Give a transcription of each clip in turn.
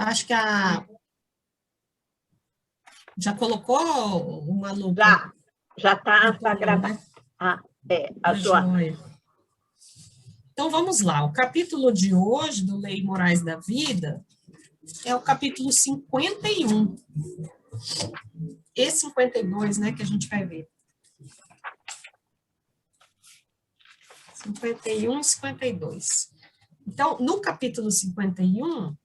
Acho que já colocou uma lupa? Já está gravado. Né? A Joana. Joia. Então, vamos lá. O capítulo de hoje, do Lei e Morais da Vida, é o capítulo 51. E 52, né, que a gente vai ver. 51 e 52. Então, no capítulo 51,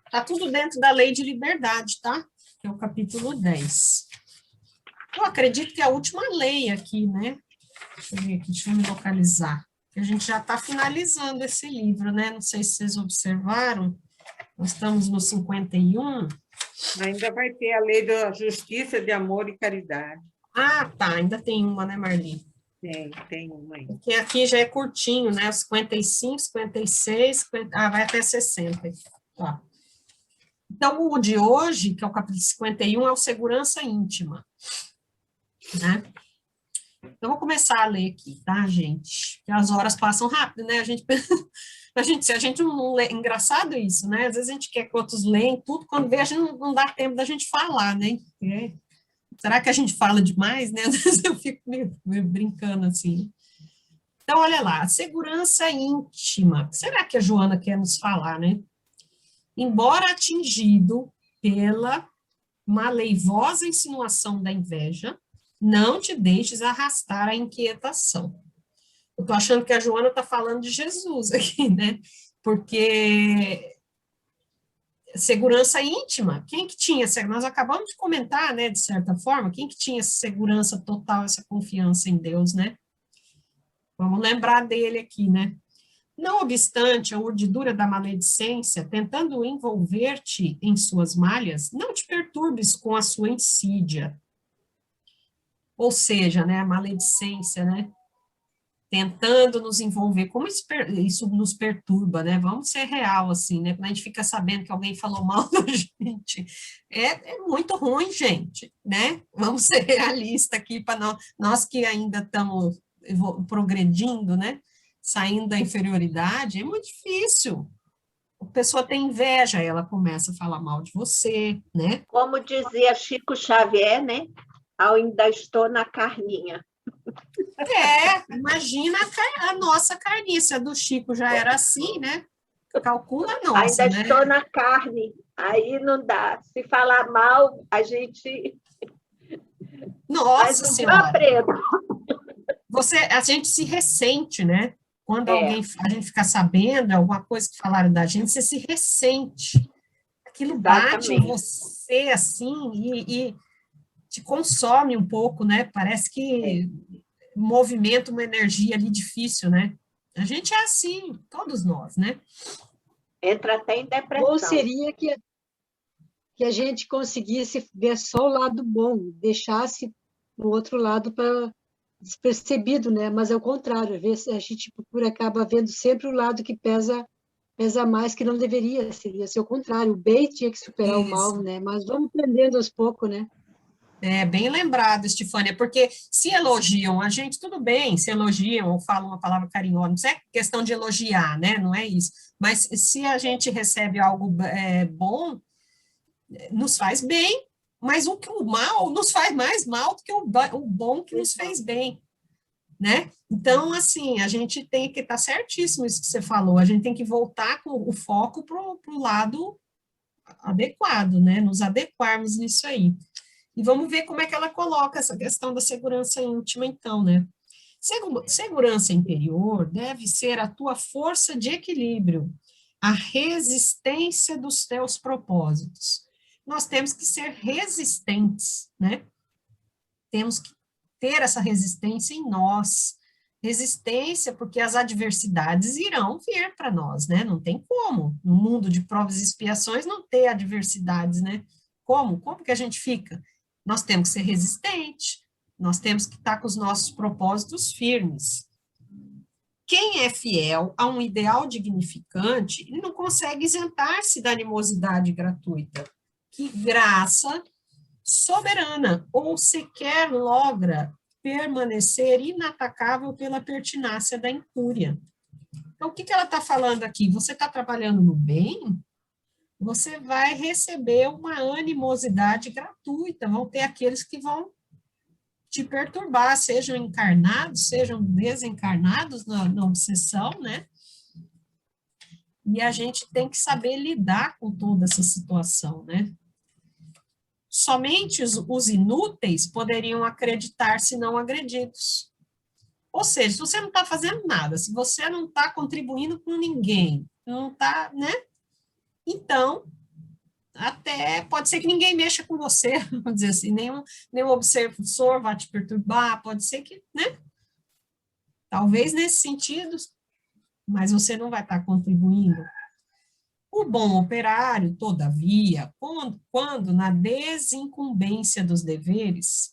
está tudo dentro da Lei de Liberdade, tá? Que é o capítulo 10. Eu acredito que é a última lei aqui, né? Deixa eu ver aqui, deixa eu me localizar. A gente já está finalizando esse livro, né? Não sei se vocês observaram. Nós estamos no 51. Ainda vai ter a lei da justiça, de amor e caridade. Ah, tá. Ainda tem uma, né, Marli? Tem uma aí. Porque aqui já é curtinho, né? 55, 56, 50, vai até 60. Tá. Então, o de hoje, que é o capítulo 51, é o segurança íntima. Né? Então, vou começar a ler aqui, tá, gente? Porque as horas passam rápido, né? Se a gente não lê, engraçado isso, né? Às vezes a gente quer que outros leem tudo, quando vê, a gente não dá tempo da gente falar, né? Será que a gente fala demais, né? Às vezes eu fico meio brincando assim. Então, olha lá, a segurança íntima. Será que a Joana quer nos falar, né? Embora atingido pela maleivosa insinuação da inveja, não te deixes arrastar a inquietação. Eu estou achando que a Joana está falando de Jesus aqui, né? Porque segurança íntima, quem que tinha? Nós acabamos de comentar, né, de certa forma, quem que tinha essa segurança total, essa confiança em Deus, né? Vamos lembrar dele aqui, né? Não obstante a urdidura da maledicência, tentando envolver-te em suas malhas, não te perturbes com a sua insídia. Ou seja, né, a maledicência, né? Tentando nos envolver, como isso nos perturba, né? Vamos ser real, assim, né? Quando a gente fica sabendo que alguém falou mal da gente, é muito ruim, gente, né? Vamos ser realistas aqui para nós que ainda estamos progredindo, né? Saindo da inferioridade, é muito difícil. A pessoa tem inveja, ela começa a falar mal de você, né? Como dizia Chico Xavier, né? Ainda estou na carninha. Imagina a nossa carniça do Chico já era assim, né? Calcula a nossa, ainda né? estou na carne, aí não dá. Se falar mal, a gente... Nossa Senhora! A gente se ressente, né? Quando a gente fica sabendo alguma coisa que falaram da gente, você se ressente. Aquilo bate em você, assim, e te consome um pouco, né? Parece que movimenta uma energia ali difícil, né? A gente é assim, todos nós, né? Entra até em depressão. Ou seria que a gente conseguisse ver só o lado bom, deixasse o outro lado para despercebido, né? Mas é o contrário, às vezes a gente acaba vendo sempre o lado que pesa mais, que não deveria, seria ser o contrário, o bem tinha que superar o mal, né? Mas vamos aprendendo aos poucos, né? É bem lembrado, Estefânia, porque se elogiam a gente, tudo bem, se elogiam ou falam uma palavra carinhosa, não é questão de elogiar, né? Não é isso. Mas se a gente recebe algo bom, nos faz bem, mas o mal nos faz mais mal do que o bom que nos fez bem, né? Então, assim, a gente tem que estar certíssimo isso que você falou, a gente tem que voltar com o foco para o lado adequado, né? Nos adequarmos nisso aí. E vamos ver como é que ela coloca essa questão da segurança íntima, então, né? Segurança interior deve ser a tua força de equilíbrio, a resistência dos teus propósitos. Nós temos que ser resistentes, né? Temos que ter essa resistência em nós. Resistência, porque as adversidades irão vir para nós, né? Não tem como. No mundo de provas e expiações não ter adversidades, né? Como? Como que a gente fica? Nós temos que ser resistentes, nós temos que estar com os nossos propósitos firmes. Quem é fiel a um ideal dignificante, ele não consegue isentar-se da animosidade gratuita. Que graça soberana, ou sequer logra permanecer inatacável pela pertinácia da incúria. Então, o que ela está falando aqui? Você está trabalhando no bem, você vai receber uma animosidade gratuita, vão ter aqueles que vão te perturbar, sejam encarnados, sejam desencarnados na obsessão, né? E a gente tem que saber lidar com toda essa situação, né? Somente os inúteis poderiam acreditar se não agredidos. Ou seja, se você não está fazendo nada, se você não está contribuindo com ninguém, não está, né? Então, até pode ser que ninguém mexa com você, vamos dizer assim, nenhum obsessor vai te perturbar, pode ser que, né? Talvez nesse sentido, mas você não vai estar contribuindo. O bom operário, todavia, quando na desincumbência dos deveres,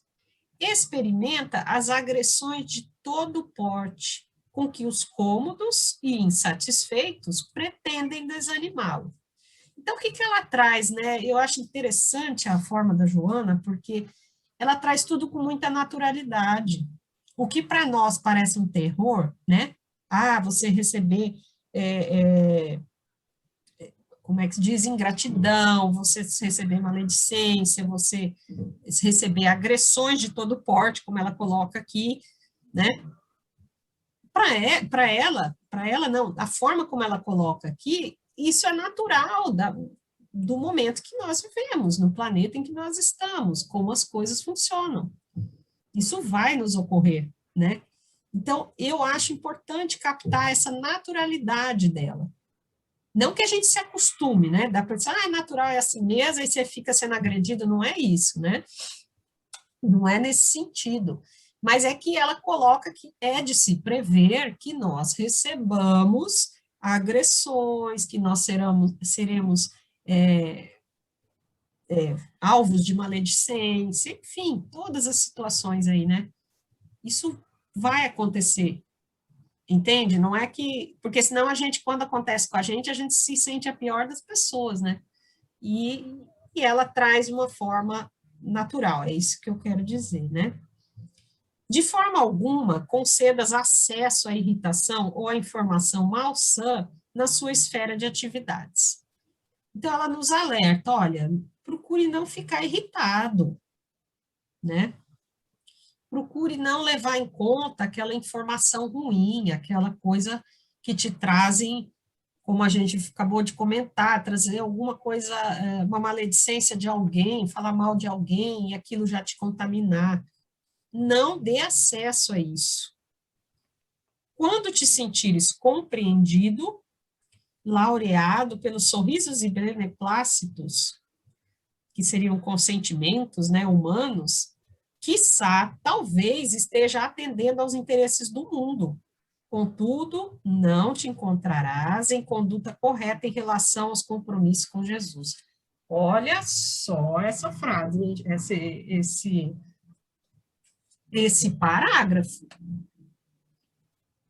experimenta as agressões de todo porte, com que os cômodos e insatisfeitos pretendem desanimá-lo. Então, o que ela traz, né? Eu acho interessante a forma da Joana, porque ela traz tudo com muita naturalidade. O que para nós parece um terror, né? Ah, você receber, como é que se diz, ingratidão, você receber maledicência, você receber agressões de todo porte, como ela coloca aqui, né? Para ela não, a forma como ela coloca aqui, isso é natural do momento que nós vivemos, no planeta em que nós estamos, como as coisas funcionam. Isso vai nos ocorrer, né? Então, eu acho importante captar essa naturalidade dela. Não que a gente se acostume, né? Dá para dizer, é natural, é assim mesmo, e você fica sendo agredido, não é isso, né? Não é nesse sentido. Mas é que ela coloca que é de se prever que nós recebamos agressões, que nós seremos alvos de maledicência, enfim, todas as situações aí, né? Isso vai acontecer, entende? Não é que... Porque senão a gente, quando acontece com a gente se sente a pior das pessoas, né? E ela traz uma forma natural, é isso que eu quero dizer, né? De forma alguma, concedas acesso à irritação ou à informação malsã na sua esfera de atividades. Então, ela nos alerta, olha, procure não ficar irritado, né? Procure não levar em conta aquela informação ruim, aquela coisa que te trazem, como a gente acabou de comentar, trazer alguma coisa, uma maledicência de alguém, falar mal de alguém, e aquilo já te contaminar. Não dê acesso a isso. Quando te sentires compreendido, laureado pelos sorrisos e beneplácitos, que seriam consentimentos, né, humanos, quiçá, talvez esteja atendendo aos interesses do mundo. Contudo, não te encontrarás em conduta correta em relação aos compromissos com Jesus. Olha só essa frase, esse parágrafo.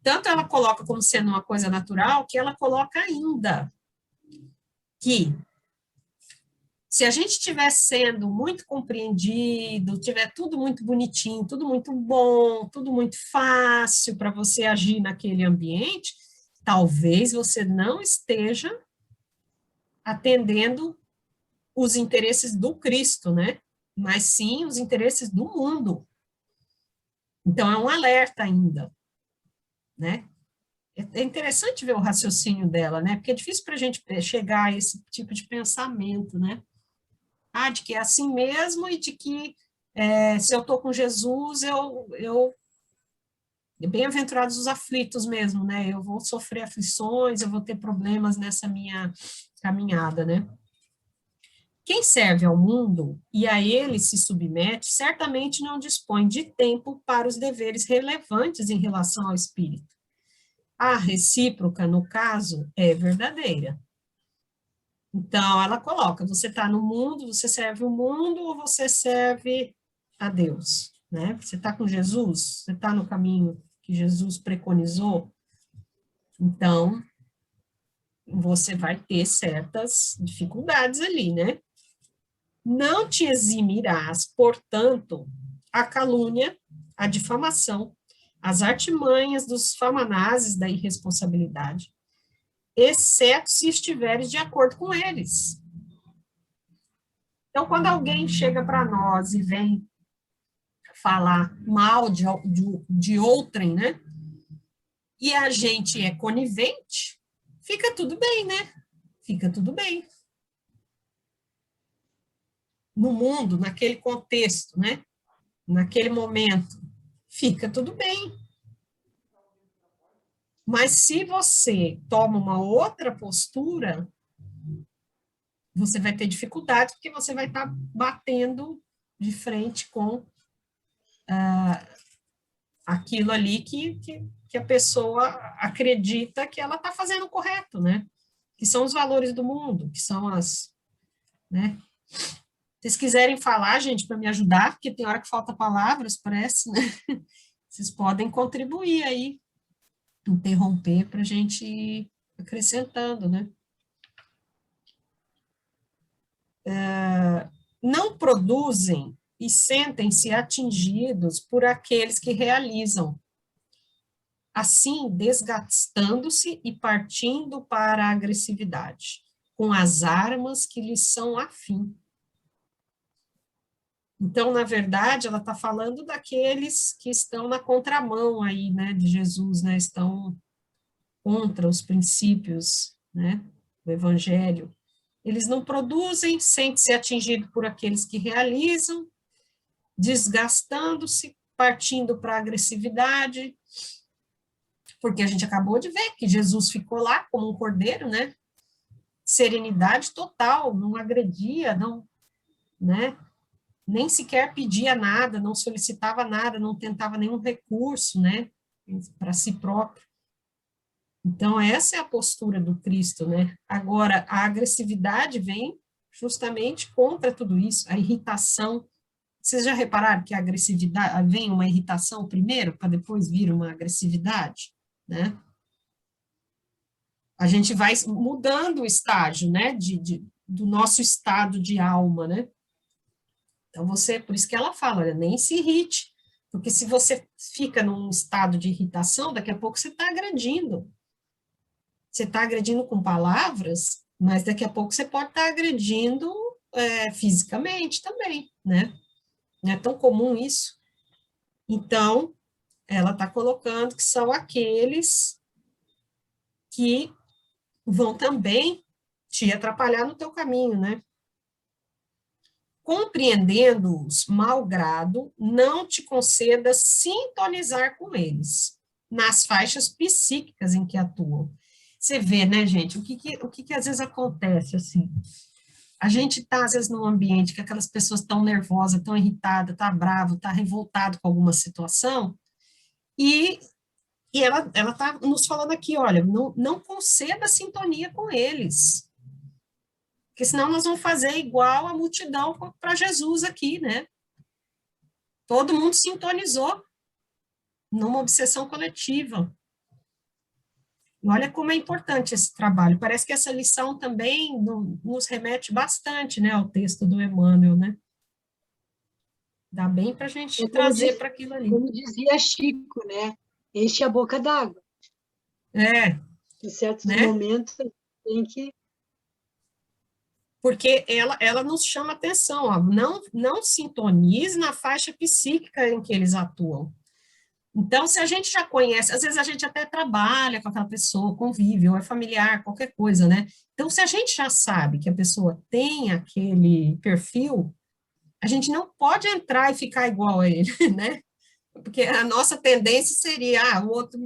Tanto ela coloca como sendo uma coisa natural, que ela coloca ainda que se a gente estiver sendo muito compreendido, tiver tudo muito bonitinho, tudo muito bom, tudo muito fácil para você agir naquele ambiente, talvez você não esteja atendendo os interesses do Cristo, né? Mas sim os interesses do mundo. Então, é um alerta ainda, né? É interessante ver o raciocínio dela, né? Porque é difícil para a gente chegar a esse tipo de pensamento, né? De que é assim mesmo e de que se eu estou com Jesus, bem-aventurados os aflitos mesmo, né? Eu vou sofrer aflições, eu vou ter problemas nessa minha caminhada, né? Quem serve ao mundo e a ele se submete, certamente não dispõe de tempo para os deveres relevantes em relação ao espírito. A recíproca, no caso, é verdadeira. Então, ela coloca, você está no mundo, você serve o mundo ou você serve a Deus, né? Você está com Jesus, você está no caminho que Jesus preconizou, então, você vai ter certas dificuldades ali, né? Não te eximirás, portanto, a calúnia, a difamação as artimanhas dos famanazes da irresponsabilidade, exceto se estiveres de acordo com eles. Então, quando alguém chega para nós e vem falar mal de outrem, né, e a gente é conivente, fica tudo bem, né? Fica tudo bem. No mundo, naquele contexto, né? Naquele momento, fica tudo bem. Mas se você toma uma outra postura, você vai ter dificuldade, porque você vai estar batendo de frente com aquilo ali que a pessoa acredita que ela está fazendo o correto, né? Que são os valores do mundo, que são as, né? Se vocês quiserem falar, gente, para me ajudar, porque tem hora que falta palavras, parece, né? Vocês podem contribuir aí, interromper para a gente ir acrescentando, né? Não produzem e sentem-se atingidos por aqueles que realizam, assim desgastando-se e partindo para a agressividade, com as armas que lhes são afim. Então, na verdade, ela está falando daqueles que estão na contramão aí, né, de Jesus, né, estão contra os princípios, né, do Evangelho. Eles não produzem, sentem-se atingidos por aqueles que realizam, desgastando-se, partindo para a agressividade, porque a gente acabou de ver que Jesus ficou lá como um cordeiro, né? Serenidade total, não agredia, não, né? Nem sequer pedia nada, não solicitava nada, não tentava nenhum recurso, né? Para si próprio. Então, essa é a postura do Cristo, né? Agora, a agressividade vem justamente contra tudo isso, a irritação. Vocês já repararam que a agressividade, vem uma irritação primeiro, para depois vir uma agressividade, né? A gente vai mudando o estágio, né, do nosso estado de alma, né? Então, por isso que ela fala, olha, nem se irrite, porque se você fica num estado de irritação, daqui a pouco você está agredindo. Você está agredindo com palavras, mas daqui a pouco você pode estar agredindo fisicamente também, né? Não é tão comum isso. Então, ela está colocando que são aqueles que vão também te atrapalhar no teu caminho, né? Compreendendo-os malgrado, não te conceda sintonizar com eles, nas faixas psíquicas em que atuam. Você vê, né, gente, o que às vezes acontece, assim, a gente está, às vezes, num ambiente que aquelas pessoas estão nervosas, estão irritadas, está bravo, está revoltado com alguma situação, e ela está nos falando aqui, olha, não conceda sintonia com eles, porque senão nós vamos fazer igual a multidão para Jesus aqui, né? Todo mundo sintonizou numa obsessão coletiva. E olha como é importante esse trabalho. Parece que essa lição também nos remete bastante, né, ao texto do Emmanuel, né? Dá bem para a gente trazer para aquilo ali. Como dizia Chico, né? Enche a boca d'água. Em certos momentos tem que... Porque ela nos chama atenção, ó, não sintonize na faixa psíquica em que eles atuam. Então, se a gente já conhece, às vezes a gente até trabalha com aquela pessoa, convive, ou é familiar, qualquer coisa, né? Então, se a gente já sabe que a pessoa tem aquele perfil, a gente não pode entrar e ficar igual a ele, né? Porque a nossa tendência seria, o outro...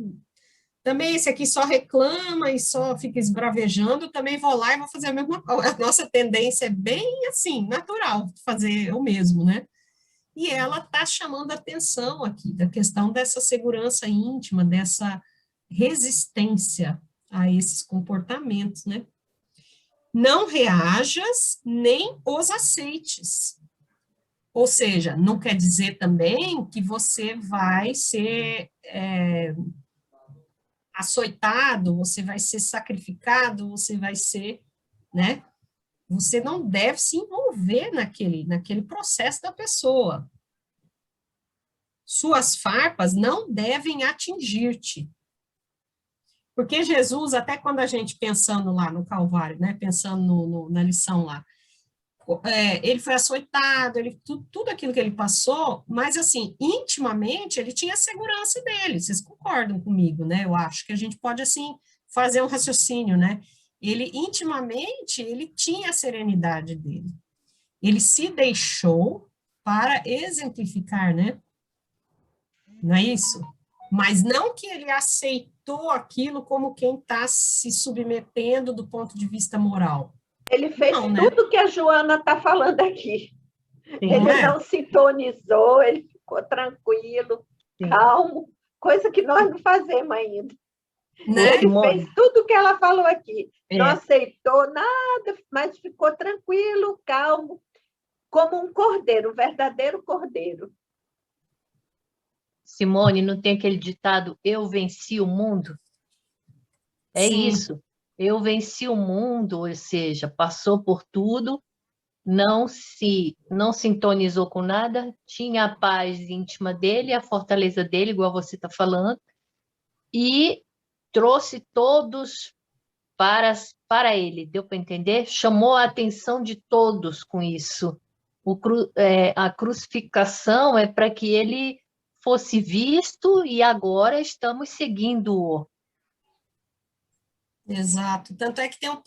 Também esse aqui só reclama e só fica esbravejando, também vou lá e vou fazer a mesma coisa. A nossa tendência é bem, assim, natural, fazer o mesmo, né? E ela está chamando a atenção aqui da questão dessa segurança íntima, dessa resistência a esses comportamentos, né? Não reajas nem os aceites. Ou seja, não quer dizer também que você vai ser açoitado, você vai ser sacrificado, você vai ser, né? Você não deve se envolver naquele processo da pessoa. suas farpas não devem atingir-te. Porque Jesus, até quando a gente pensando lá no Calvário, né, pensando na lição lá, ele foi açoitado, tudo aquilo que ele passou, mas assim, intimamente ele tinha a segurança dele, vocês concordam comigo, né? Eu acho que a gente pode assim fazer um raciocínio, né? Ele intimamente, ele tinha a serenidade dele. Ele se deixou para exemplificar, né? Não é isso? Mas não que ele aceitou aquilo como quem está se submetendo do ponto de vista moral. Ele fez Não, né? tudo que a Joana está falando aqui. Sim, Ele é? não sintonizou, ele ficou tranquilo, sim. calmo, coisa que nós não fazemos ainda. Né? Ele fez tudo o que ela falou aqui. Não É. aceitou nada, mas ficou tranquilo, calmo, como um cordeiro, um verdadeiro cordeiro. Simone, não tem aquele ditado, eu venci o mundo? É Sim. isso. Eu venci o mundo, ou seja, passou por tudo, não sintonizou com nada, tinha a paz íntima dele, a fortaleza dele, igual você está falando, e trouxe todos para ele, deu para entender? Chamou a atenção de todos com isso. A crucificação é para que ele fosse visto e agora estamos seguindo-o. Exato. Tanto é que tem um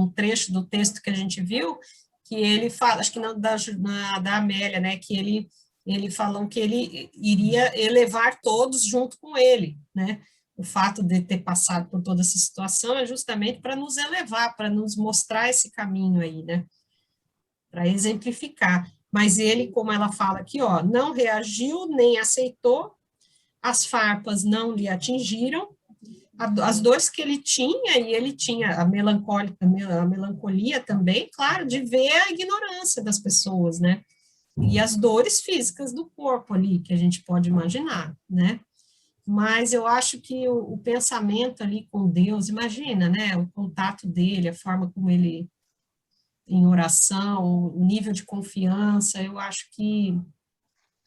trecho do texto que a gente viu, que ele fala, acho que da Amélia, né, que ele falou que ele iria elevar todos junto com ele, né? O fato de ter passado por toda essa situação é justamente para nos elevar, para nos mostrar esse caminho aí, né? Para exemplificar. Mas ele, como ela fala aqui, ó, não reagiu nem aceitou, as farpas não lhe atingiram, as dores que ele tinha, e ele tinha a melancolia também, claro, de ver a ignorância das pessoas, né? E as dores físicas do corpo ali, que a gente pode imaginar, né? Mas eu acho que o pensamento ali com Deus, imagina, né? O contato dele, a forma como ele, em oração, o nível de confiança, eu acho que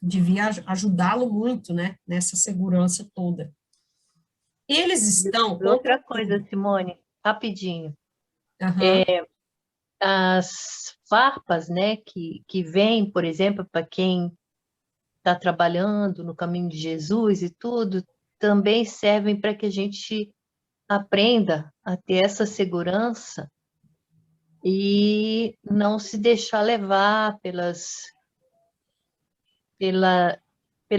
devia ajudá-lo muito, né? Nessa segurança toda. Eles estão... Outra coisa, Simone, rapidinho. Uhum. As farpas, né, que vêm, por exemplo, para quem está trabalhando no caminho de Jesus e tudo, também servem para que a gente aprenda a ter essa segurança e não se deixar levar pela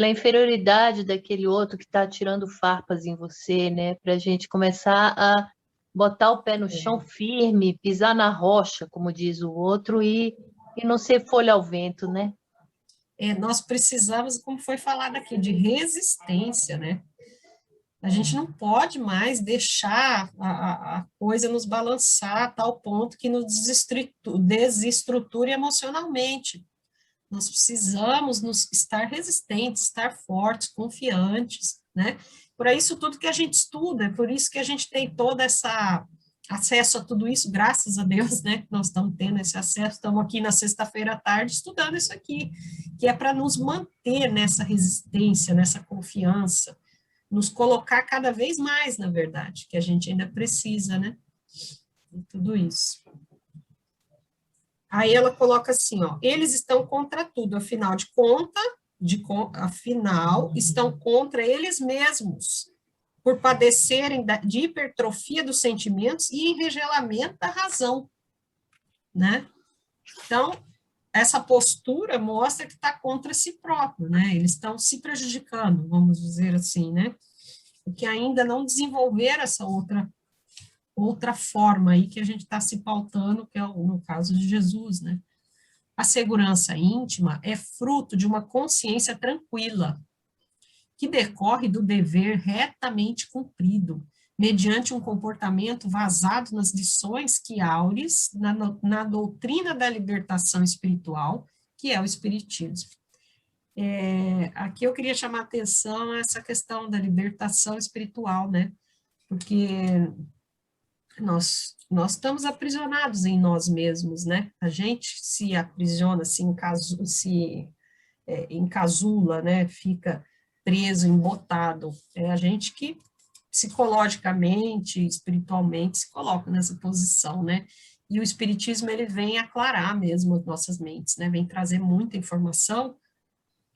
inferioridade daquele outro que está tirando farpas em você, né? Para a gente começar a botar o pé no chão firme, pisar na rocha, como diz o outro, e não ser folha ao vento, né? Nós precisamos, como foi falado aqui, de resistência, né? A gente não pode mais deixar a coisa nos balançar a tal ponto que nos desestruture emocionalmente. Nós precisamos estar resistentes, estar fortes, confiantes, né? Por isso tudo que a gente estuda, por isso que a gente tem toda essa acesso a tudo isso, graças a Deus, né? Nós estamos tendo esse acesso, estamos aqui na sexta-feira à tarde estudando isso aqui, que é para nos manter nessa resistência, nessa confiança, nos colocar cada vez mais, na verdade, que a gente ainda precisa, né? E tudo isso. Aí ela coloca assim, ó, eles estão contra tudo, afinal estão contra eles mesmos, por padecerem de hipertrofia dos sentimentos e enregelamento da razão, né? Então, essa postura mostra que está contra si próprio, né? Eles estão se prejudicando, vamos dizer assim, né? Porque ainda não desenvolveram essa outra forma aí que a gente está se pautando, que é no caso de Jesus, né? A segurança íntima é fruto de uma consciência tranquila, que decorre do dever retamente cumprido, mediante um comportamento vazado nas lições que aures na doutrina da libertação espiritual, que é o Espiritismo. Aqui eu queria chamar a atenção a essa questão da libertação espiritual, né? Porque nós estamos aprisionados em nós mesmos, né? A gente se aprisiona, se encasula, né? Fica preso, embotado. É a gente que psicologicamente, espiritualmente se coloca nessa posição, né? E o espiritismo, ele vem aclarar mesmo as nossas mentes, né? Vem trazer muita informação,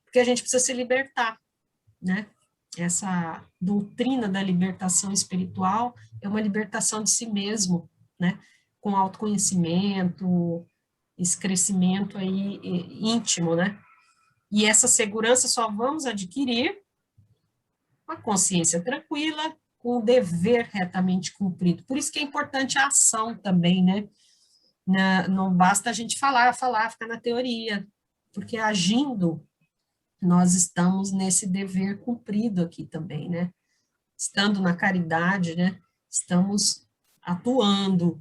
porque a gente precisa se libertar, né? Essa doutrina da libertação espiritual é uma libertação de si mesmo, né? Com autoconhecimento, esse crescimento aí íntimo, né? E essa segurança só vamos adquirir com a consciência tranquila, com o dever retamente cumprido. Por isso que é importante a ação também, né? Não basta a gente falar, ficar na teoria, porque agindo, nós estamos nesse dever cumprido aqui também, né? Estando na caridade, né? Estamos atuando,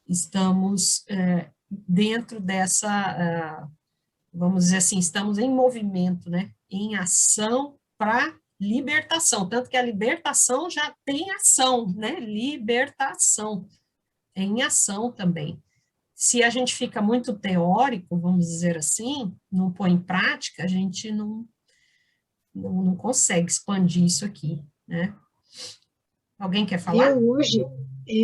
estamos dentro dessa, vamos dizer assim, estamos em movimento, né? Em ação para libertação, tanto que a libertação já tem ação, né? Libertação é em ação também. Se a gente fica muito teórico, vamos dizer assim, não põe em prática, a gente não consegue expandir isso aqui, né? Alguém quer falar? Eu hoje,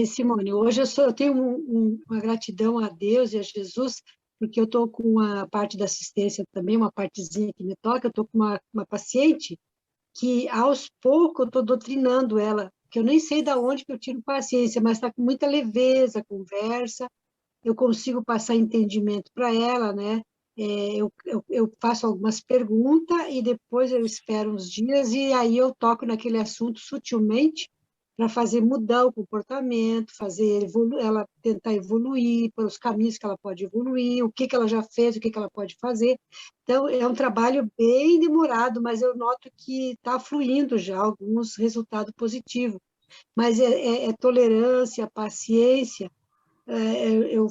Simone, hoje eu tenho uma gratidão a Deus e a Jesus, porque eu estou com uma parte da assistência também, uma partezinha que me toca, eu estou com uma paciente que, aos poucos, eu estou doutrinando ela, que eu nem sei de onde que eu tiro paciência, mas está com muita leveza, conversa, eu consigo passar entendimento para ela, né? Eu faço algumas perguntas e depois eu espero uns dias e aí eu toco naquele assunto sutilmente para fazer mudar o comportamento, fazer ela tentar evoluir pelos caminhos que ela pode evoluir, o que ela já fez, o que ela pode fazer. Então, é um trabalho bem demorado, mas eu noto que está fluindo já alguns resultados positivos. Mas é tolerância, paciência. Eu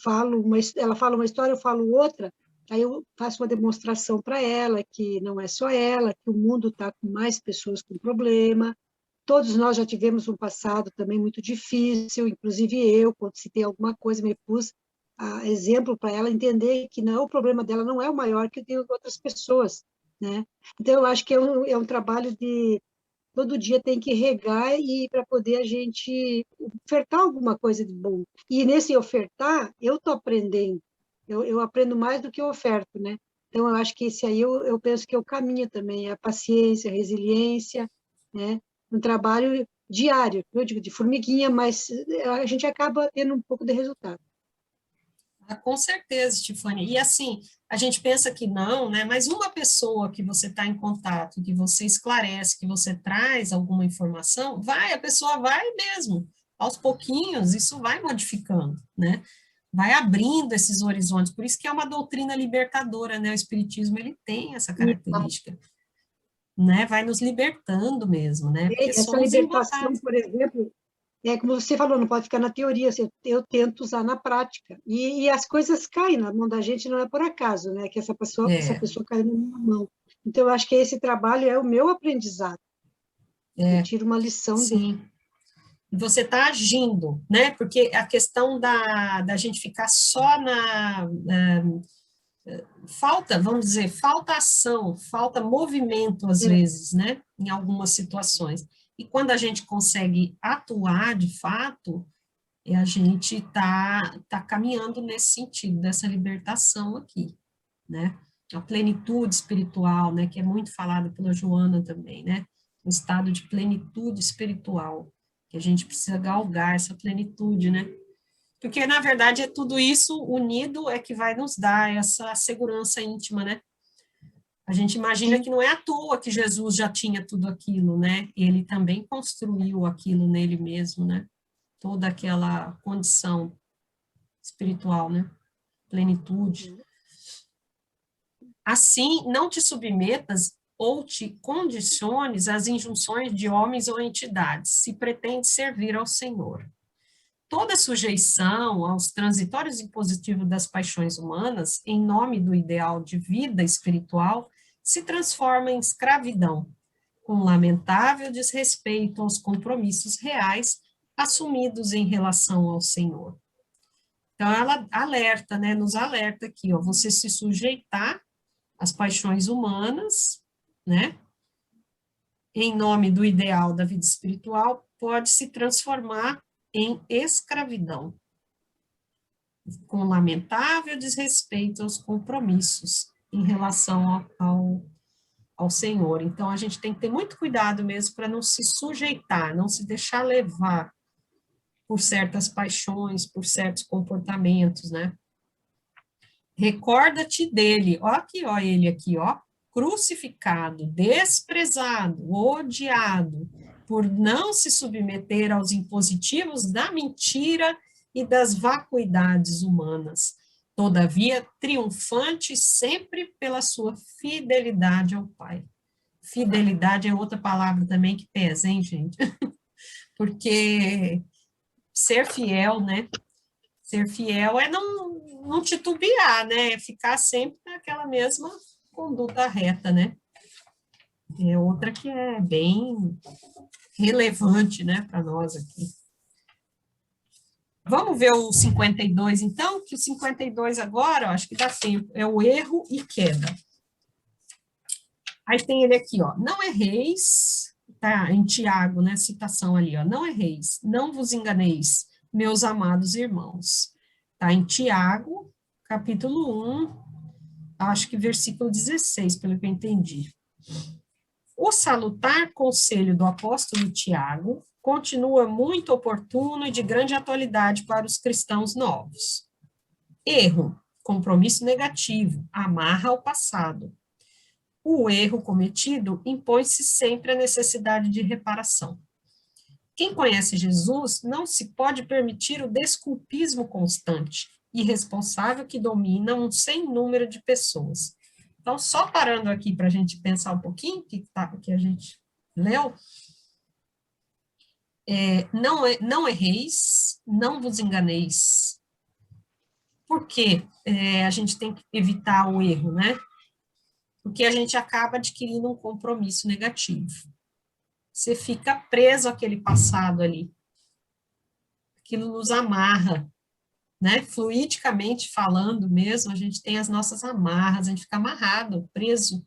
falo ela fala uma história, eu falo outra, aí eu faço uma demonstração para ela que não é só ela, que o mundo está com mais pessoas com problema. Todos nós já tivemos um passado também muito difícil, inclusive eu, quando se tem alguma coisa, me pus a exemplo para ela entender que não, o problema dela não é o maior que o de outras pessoas, né? Então, eu acho que é um trabalho de todo dia tem que regar e para poder a gente ofertar alguma coisa de bom. E nesse ofertar, eu estou aprendendo. Eu aprendo mais do que eu oferto, né? Então, eu acho que esse aí eu penso que é o caminho também, é a paciência, a resiliência, né? Um trabalho diário, eu digo de formiguinha, mas a gente acaba tendo um pouco de resultado. Com certeza, Tiffany. E assim, a gente pensa que não, né? Mas uma pessoa que você está em contato, que você esclarece, que você traz alguma informação, a pessoa vai mesmo. Aos pouquinhos, isso vai modificando, né? Vai abrindo esses horizontes. Por isso que é uma doutrina libertadora, né? O Espiritismo, ele tem essa característica, né? Vai nos libertando mesmo, né? Porque Essa somos libertação, embotados. por exemplo, como você falou, não pode ficar na teoria, assim, eu tento usar na prática. E as coisas caem na mão da gente, não é por acaso, né? Que essa É, pessoa caiu na minha mão. Então, eu acho que esse trabalho é o meu aprendizado. Eu tiro uma lição dele. sim. Você está agindo, né? Porque a questão da gente ficar só falta, vamos dizer, falta ação, falta movimento às vezes, né? Em algumas situações. E quando a gente consegue atuar de fato, a gente tá caminhando nesse sentido, dessa libertação aqui, né? A plenitude espiritual, né? Que é muito falada pela Joana também, né? O estado de plenitude espiritual, que a gente precisa galgar essa plenitude, né? Porque, na verdade, é tudo isso unido é que vai nos dar essa segurança íntima, né? A gente imagina Sim. que não é à toa que Jesus já tinha tudo aquilo, né? Ele também construiu aquilo nele mesmo, né? Toda aquela condição espiritual, né? Plenitude. Assim, não te submetas ou te condiciones às injunções de homens ou entidades, se pretende servir ao Senhor. Toda sujeição aos transitórios impositivos das paixões humanas, em nome do ideal de vida espiritual, se transforma em escravidão, com lamentável desrespeito aos compromissos reais assumidos em relação ao Senhor. Então, ela alerta, né, nos alerta aqui, ó, você se sujeitar às paixões humanas, né, em nome do ideal da vida espiritual, pode se transformar em escravidão, com lamentável desrespeito aos compromissos em relação ao Senhor. Então, a gente tem que ter muito cuidado mesmo para não se sujeitar, não se deixar levar por certas paixões, por certos comportamentos, né? Recorda-te dele, ó aqui, ó, ele aqui, ó, crucificado, desprezado, odiado, por não se submeter aos impositivos da mentira e das vacuidades humanas, todavia triunfante sempre pela sua fidelidade ao Pai. Fidelidade é outra palavra também que pesa, hein, gente? Porque ser fiel, né? Ser fiel é não titubear, né? É ficar sempre naquela mesma conduta reta, né? É outra que é bem relevante, né, para nós aqui. Vamos ver o 52, então, que o 52 agora, ó, acho que dá tempo, é o erro e queda. Aí tem ele aqui, ó, não erreis, tá, em Tiago, né, citação ali, ó, não erreis, não vos enganeis, meus amados irmãos. Tá em Tiago, capítulo 1, acho que versículo 16, pelo que eu entendi. O salutar conselho do apóstolo Tiago continua muito oportuno e de grande atualidade para os cristãos novos. Erro, compromisso negativo, amarra ao passado. O erro cometido impõe-se sempre a necessidade de reparação. Quem conhece Jesus não se pode permitir o desculpismo constante e irresponsável que domina um sem número de pessoas. Então, só parando aqui para a gente pensar um pouquinho, que a gente leu, não erreis, não vos enganeis. Por quê? A gente tem que evitar o erro, né? Porque a gente acaba adquirindo um compromisso negativo. Você fica preso àquele passado ali. Aquilo nos amarra, né? Fluidicamente falando mesmo, a gente tem as nossas amarras, a gente fica amarrado, preso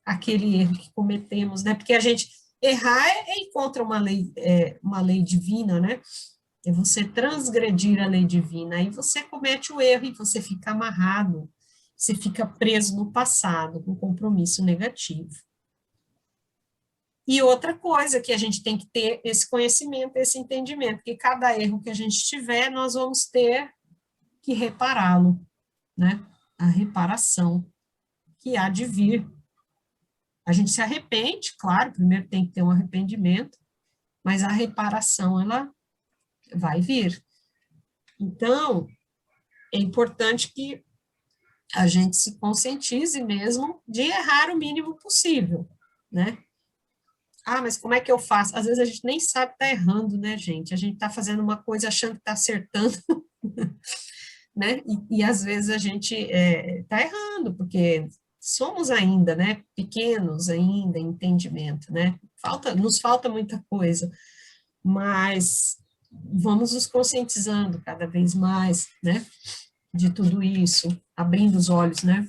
àquele erro que cometemos, né? Porque a gente errar é contra uma lei divina, né? É você transgredir a lei divina, aí você comete o erro e você fica amarrado, você fica preso no passado, com compromisso negativo. E outra coisa que a gente tem que ter esse conhecimento, esse entendimento, que cada erro que a gente tiver, nós vamos ter que repará-lo, né? A reparação que há de vir. A gente se arrepende, claro, primeiro tem que ter um arrependimento, mas a reparação, ela vai vir. Então, é importante que a gente se conscientize mesmo de errar o mínimo possível, né? Ah, mas como é que eu faço? Às vezes a gente nem sabe que está errando, né, gente? A gente está fazendo uma coisa achando que está acertando, né? E às vezes a gente está errando, porque somos ainda, né, pequenos ainda em entendimento, né? Nos falta muita coisa, mas vamos nos conscientizando cada vez mais, né, de tudo isso, abrindo os olhos, né?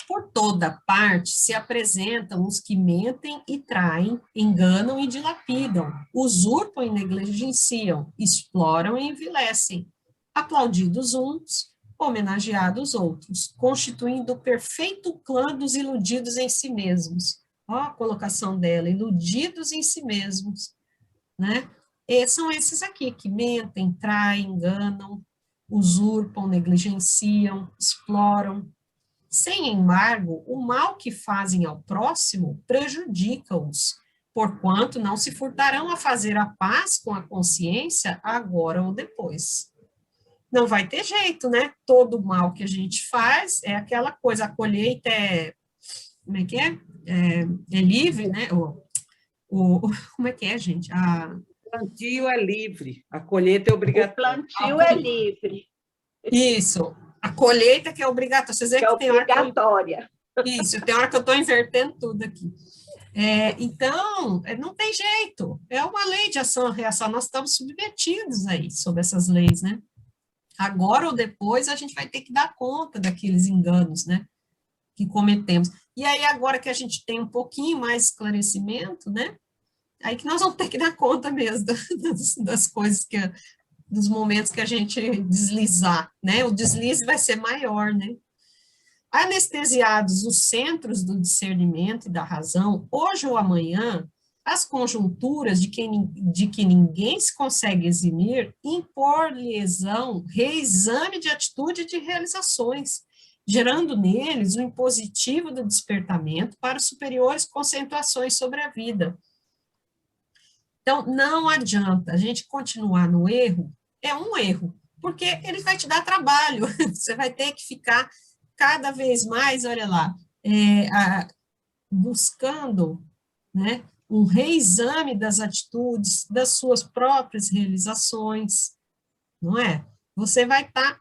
Por toda parte se apresentam os que mentem e traem, enganam e dilapidam, usurpam e negligenciam, exploram e envilecem, aplaudidos uns, homenageados outros, constituindo o perfeito clã dos iludidos em si mesmos. Ó a colocação dela, iludidos em si mesmos, né? E são esses aqui que mentem, traem, enganam, usurpam, negligenciam, exploram. Sem embargo, o mal que fazem ao próximo prejudica-os, porquanto não se furtarão a fazer a paz com a consciência agora ou depois. Não vai ter jeito, né? Todo mal que a gente faz é aquela coisa, a colheita como é que é? É livre, né? Como é que é, gente? O plantio é livre, a colheita é O obrigatória. plantio é livre, Isso. A colheita que é obrigatória. Vocês veem que é que tem hora que obrigatória. Isso, tem hora que eu estou invertendo tudo aqui. Então, não tem jeito. É uma lei de ação e reação. Nós estamos submetidos aí sobre essas leis, né? Agora ou depois a gente vai ter que dar conta daqueles enganos, né? Que cometemos. E aí, agora que a gente tem um pouquinho mais de esclarecimento, né? Aí que nós vamos ter que dar conta mesmo das coisas dos momentos que a gente deslizar, né? O deslize vai ser maior, né? Anestesiados os centros do discernimento e da razão, hoje ou amanhã, as conjunturas de que ninguém se consegue eximir, impor-lhe-ão reexame de atitude e de realizações, gerando neles o impositivo do despertamento para superiores conceituações sobre a vida. Então, não adianta a gente continuar no erro, é um erro, porque ele vai te dar trabalho, você vai ter que ficar cada vez mais, olha lá, buscando, né, um reexame das atitudes, das suas próprias realizações, não é? Você vai estar,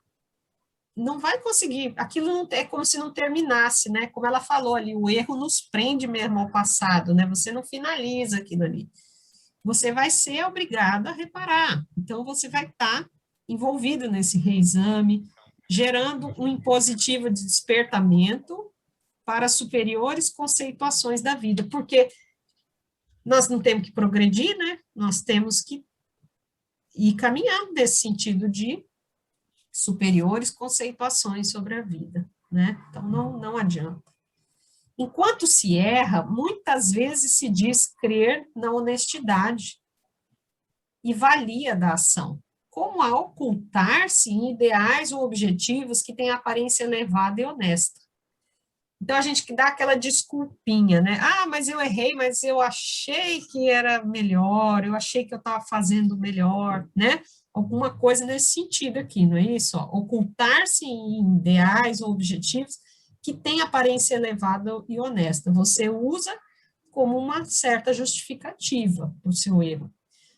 não vai conseguir, aquilo não é como se não terminasse, né? Como ela falou ali, o erro nos prende mesmo ao passado, né? Você não finaliza aquilo ali. Você vai ser obrigado a reparar. Então, você vai estar envolvido nesse reexame, gerando um impositivo de despertamento para superiores conceituações da vida, porque nós não temos que progredir, né? Nós temos que ir caminhando nesse sentido de superiores conceituações sobre a vida, né? Então, não adianta. Enquanto se erra, muitas vezes se diz crer na honestidade e valia da ação, como a ocultar-se em ideais ou objetivos que têm aparência elevada e honesta. Então, a gente dá aquela desculpinha, né? Ah, mas eu errei, mas eu achei que era melhor, eu achei que eu estava fazendo melhor, né? Alguma coisa nesse sentido aqui, não é isso? Ocultar-se em ideais ou objetivos que têm aparência elevada e honesta. Você usa como uma certa justificativa para o seu erro.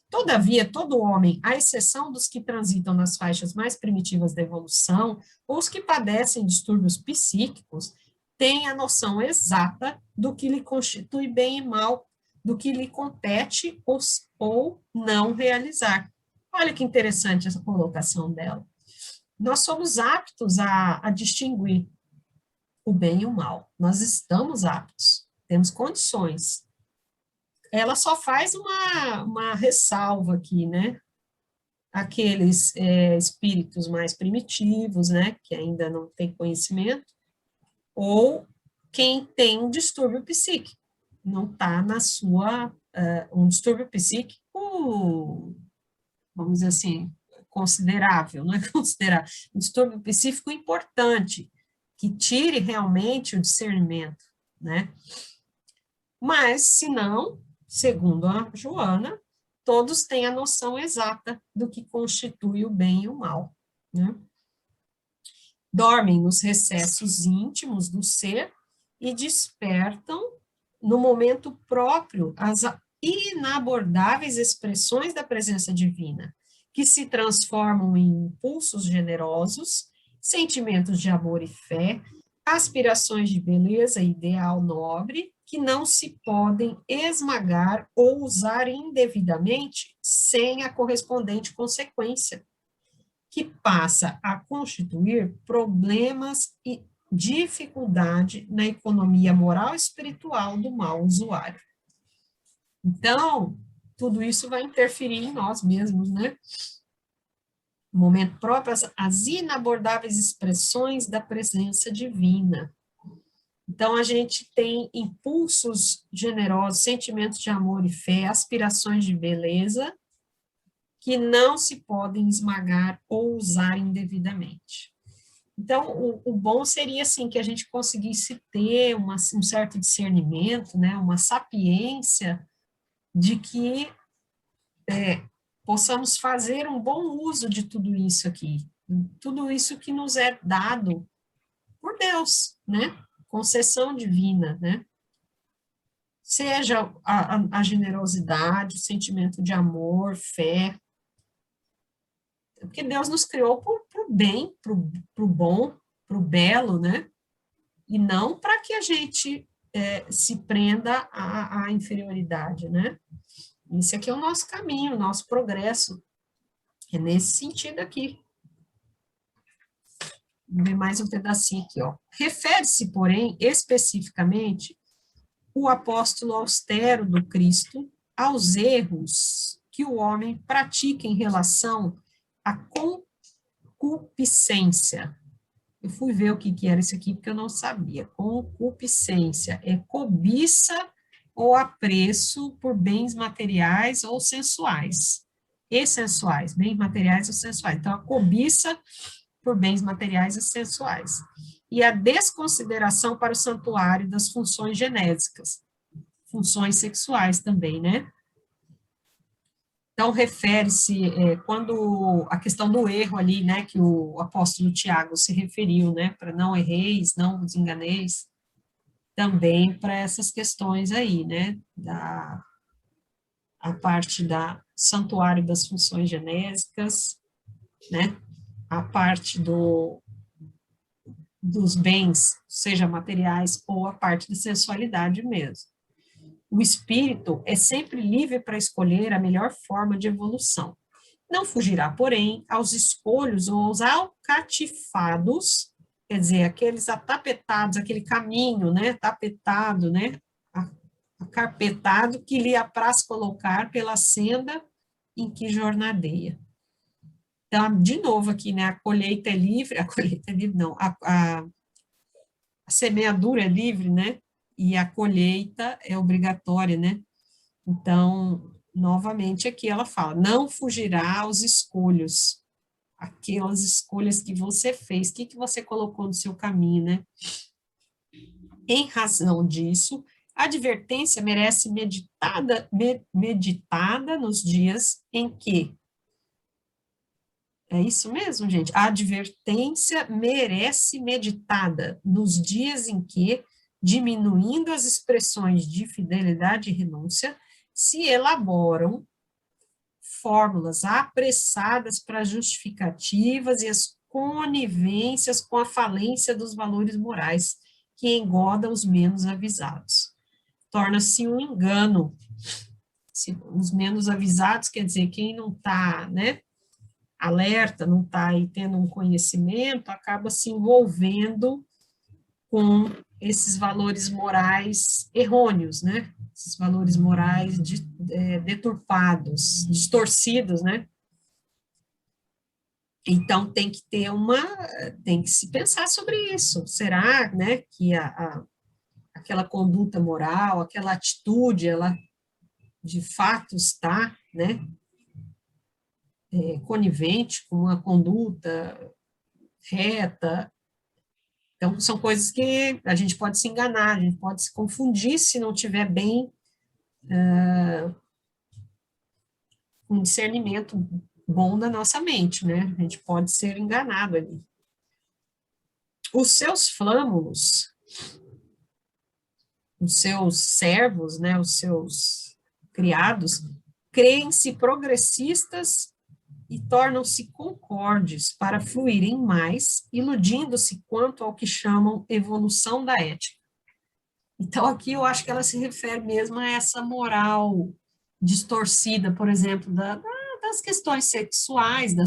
Todavia, todo homem, à exceção dos que transitam nas faixas mais primitivas da evolução, ou os que padecem distúrbios psíquicos, tem a noção exata do que lhe constitui bem e mal, do que lhe compete ou não realizar. Olha que interessante essa colocação dela. Nós somos aptos a distinguir o bem e o mal. Nós estamos aptos, temos condições. Ela só faz uma ressalva aqui, né? Aqueles espíritos mais primitivos, né? Que ainda não têm conhecimento, ou quem tem um distúrbio psíquico, não está na sua, um distúrbio psíquico, vamos dizer assim, considerável, não é considerável, um distúrbio psíquico importante, que tire realmente o discernimento, né? Mas, se não, segundo a Joana, todos têm a noção exata do que constitui o bem e o mal, né? Dormem nos recessos íntimos do ser e despertam no momento próprio as inabordáveis expressões da presença divina, que se transformam em impulsos generosos, sentimentos de amor e fé, aspirações de beleza e ideal nobre, que não se podem esmagar ou usar indevidamente sem a correspondente consequência, que passa a constituir problemas e dificuldade na economia moral e espiritual do mal usuário. Então, tudo isso vai interferir em nós mesmos, né? No momento próprio, as inabordáveis expressões da presença divina. Então, a gente tem impulsos generosos, sentimentos de amor e fé, aspirações de beleza, que não se podem esmagar ou usar indevidamente. Então, o bom seria, assim, que a gente conseguisse ter um certo discernimento, né, uma sapiência de que possamos fazer um bom uso de tudo isso aqui, tudo isso que nos é dado por Deus, né, concessão divina, né, seja a generosidade, o sentimento de amor, fé, porque Deus nos criou para o bem, para o bom, para o belo, né? E não para que a gente se prenda à inferioridade, né? Esse aqui é o nosso caminho, o nosso progresso. É nesse sentido aqui. Vou ver mais um pedacinho aqui, ó. Refere-se, porém, especificamente, o apóstolo austero do Cristo aos erros que o homem pratica em relação à concupiscência. Eu fui ver o que era isso aqui, porque eu não sabia. Concupiscência é cobiça ou apreço por bens materiais ou sensuais. E sensuais, bens materiais ou sensuais. Então, a cobiça por bens materiais e sensuais. E a desconsideração para o santuário das funções genésicas, funções sexuais também, né? Então, refere-se, quando a questão do erro ali, né, que o apóstolo Tiago se referiu, né, para não erreis, não vos enganeis, também para essas questões aí, né, a parte da santuário das funções genésicas, né, a parte dos bens, seja materiais ou a parte da sensualidade mesmo. O espírito é sempre livre para escolher a melhor forma de evolução. Não fugirá, porém, aos escolhos ou aos alcatifados, quer dizer, aqueles atapetados, aquele caminho, né, tapetado, né, acarpetado, que lhe apraz colocar pela senda em que jornadeia. Então, de novo aqui, né, a colheita é livre, não, a semeadura é livre, né, e a colheita é obrigatória, né? Então, novamente aqui ela fala, não fugirá aos escolhos, aquelas escolhas que você fez, o que você colocou no seu caminho, né? Em razão disso, a advertência merece meditada nos dias em que, é isso mesmo, gente? A advertência merece meditada nos dias em que, diminuindo as expressões de fidelidade e renúncia, se elaboram fórmulas apressadas para justificativas e as conivências com a falência dos valores morais que engoda os menos avisados. Torna-se um engano. Os menos avisados, quer dizer, quem não está, né, alerta, não está aí tendo um conhecimento, acaba se envolvendo com esses valores morais errôneos, né? Esses valores morais deturpados, distorcidos, né? Então, tem que ter tem que se pensar sobre isso. Será, né, que aquela conduta moral, aquela atitude, ela de fato está, né, conivente com uma conduta reta? Então, são coisas que a gente pode se enganar, a gente pode se confundir se não tiver bem um discernimento bom da nossa mente, né? A gente pode ser enganado ali. Os seus flâmulos, os seus servos, né, os seus criados, creem-se progressistas e tornam-se concordes para fluírem mais, iludindo-se quanto ao que chamam evolução da ética. Então, aqui eu acho que ela se refere mesmo a essa moral distorcida, por exemplo, das questões sexuais, da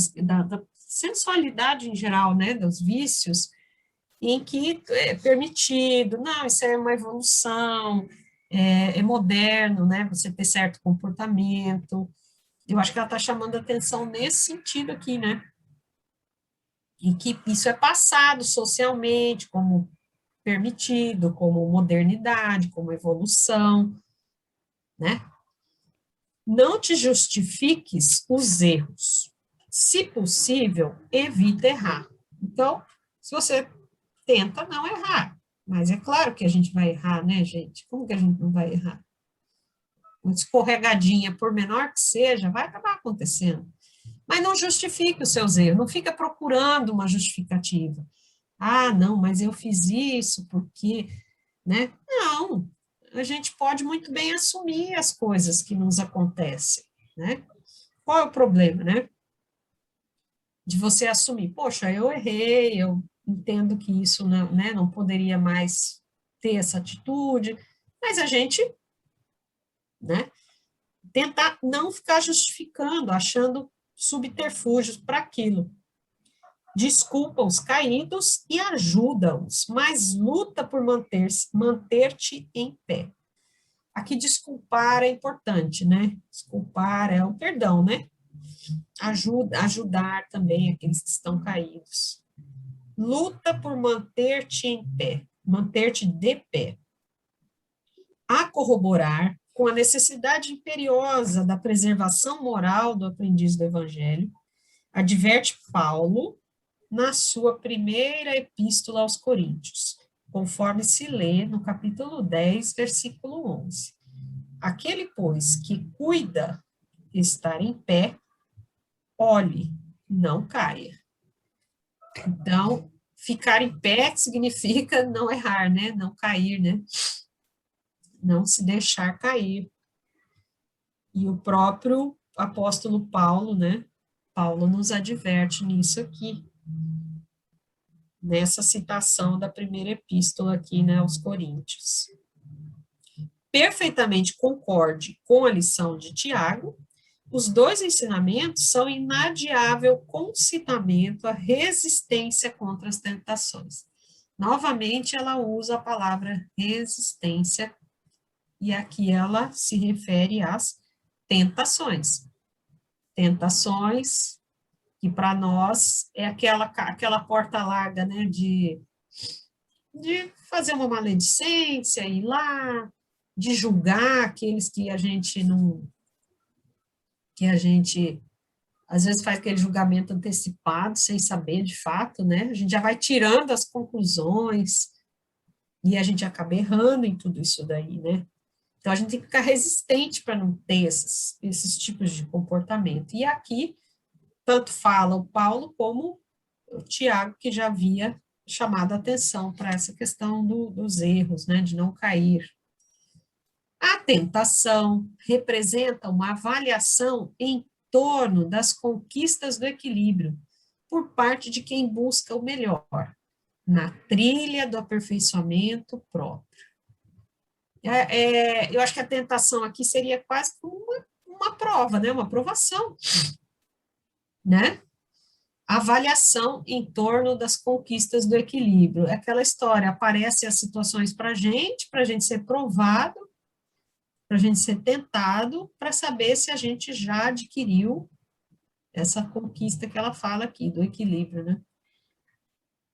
sensualidade em geral, né, dos vícios, em que é permitido, não, isso é uma evolução, é moderno, né, você ter certo comportamento. Eu acho que ela está chamando a atenção nesse sentido aqui, né? Em que isso é passado socialmente como permitido, como modernidade, como evolução, né? Não te justifiques os erros. Se possível, evita errar. Então, se você tenta não errar, mas é claro que a gente vai errar, né, gente? Como que a gente não vai errar? Uma escorregadinha, por menor que seja, vai acabar acontecendo. Mas não justifique os seus erros, não fica procurando uma justificativa. Ah, não, mas eu fiz isso porque, né? Não, a gente pode muito bem assumir as coisas que nos acontecem, né? Qual é o problema, né? De você assumir, poxa, eu errei, eu entendo que isso não, né, não poderia mais ter essa atitude, mas a gente, né, tentar não ficar justificando, achando subterfúgios para aquilo. desculpa os caídos e ajuda-os, mas luta por manter-te em pé. Aqui desculpar é importante, né? Desculpar é o perdão, né? Ajudar também aqueles que estão caídos. Luta por manter-te em pé, manter-te de pé. A corroborar com a necessidade imperiosa da preservação moral do aprendiz do Evangelho, adverte Paulo na sua primeira epístola aos Coríntios, conforme se lê no capítulo 10, versículo 11. Aquele, pois, que cuida estar em pé, olhe, não caia. Então, ficar em pé significa não errar, né? Não cair, né? Não se deixar cair. E o próprio apóstolo Paulo, né? Paulo nos adverte nisso aqui, nessa citação da primeira epístola aqui, né, aos Coríntios. Perfeitamente concorde com a lição de Tiago, os dois ensinamentos são inadiável concitamento à resistência contra as tentações. Novamente, ela usa a palavra resistência, e aqui ela se refere às tentações. Tentações que para nós é aquela porta larga, né, de fazer uma maledicência, ir lá, de julgar aqueles que a gente não, que a gente às vezes faz aquele julgamento antecipado, sem saber de fato, né, a gente já vai tirando as conclusões, e a gente acaba errando em tudo isso daí, né. Então, a gente tem que ficar resistente para não ter esses tipos de comportamento. E aqui, tanto fala o Paulo como o Tiago, que já havia chamado a atenção para essa questão dos erros, né, de não cair. A tentação representa uma avaliação em torno das conquistas do equilíbrio, por parte de quem busca o melhor, na trilha do aperfeiçoamento próprio. Eu acho que a tentação aqui seria quase como uma prova, né, uma aprovação, né? Avaliação em torno das conquistas do equilíbrio. É aquela história, aparecem as situações para a gente ser provado, para a gente ser tentado, para saber se a gente já adquiriu essa conquista que ela fala aqui, do equilíbrio, né?